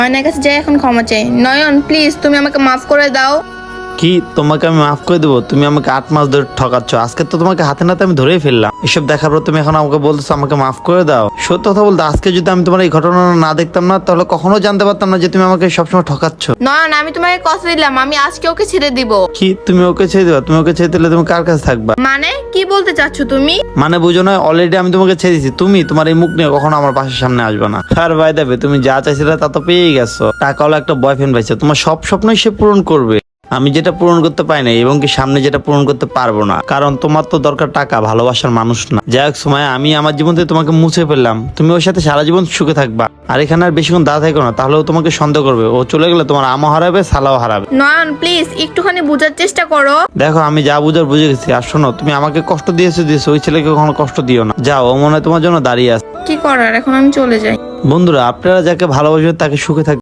নয়নের কাছে যাই এখন ক্ষমা চাই। নয়ন প্লিজ তুমি আমাকে মাফ করে দাও। কি তোমাকে আমি মাফ করে দেবো? তুমি আমাকে 8 মাস ধরে ঠকাচ্ছ, আজকে তো তোমাকে হাতে নাতে আমি ধরেই ফেললাম। এসব দেখার পর তুমি এখন আমাকে বলতেছো আমাকে মাফ করে দাও? সত্য কথা বলতে আজকে যদি আমি তোমার এই ঘটনা না দেখতাম না, তাহলে কখনো জানতে পারতাম না যে তুমি আমাকে সবসময় ঠকাচ্ছ। নয়ন আমি তোমাকে কথা দিলাম আমি আজকে ওকে ছেড়ে দিব। কি তুমি ওকে ছেড়ে দেবা? তুমি ওকে ছেড়ে দিলে তুমি কার কাছে থাকবা? মানে কি বলতে চাচ্ছ তুমি? মানে বুঝো না, অলরেডি আমি তোমাকে ছেড়ে দিছি, তুমি তোমার এই মুখ নিয়ে কখনো আমার পাশের সামনে আসবে না। আর ভাই দেবে, তুমি যা চাইছিলে তা তো পেয়েই গেছো। টাকা হলো একটা বয়ফ্রেন্ড পাইছে, তোমার সব স্বপ্নই সে পূরণ করবে। আমি যেটা পূরণ করতে পাই না এবং কি সামনে যেটা পূরণ করতে পারবো না, কারণ তোমার তো দরকার টাকা, ভালোবাসার মানুষ না। যাই হোক সময়, আমি আমার জীবন থেকে তোমাকে মুছে ফেললাম, তুমি ওর সাথে সারা জীবন সুখে থাকবা। আর এখানে আর বেশিক্ষণ দাঁড়া থাকো না, তাহলে ও তোমাকে সন্দেহ করবে। ও চলে গেলে তোমার আমও হারাবে, সালাও হারাবে। নয়ন প্লিজ একটুখানি বোঝার চেষ্টা করো। দেখো আমি যা বুঝার বুঝে গেছি। আর শোনো, তুমি আমাকে কষ্ট দিয়েছো, ওই ছেলেকে কখনো কষ্ট দিও না। যাও, ও মনে হয় তোমার জন্য দাঁড়িয়ে আছে। কি করার, এখন আমি চলে যাই। বন্ধুরা, আপনারা যাকে ভালোবাসবেন তাকে সুখে থাকবে।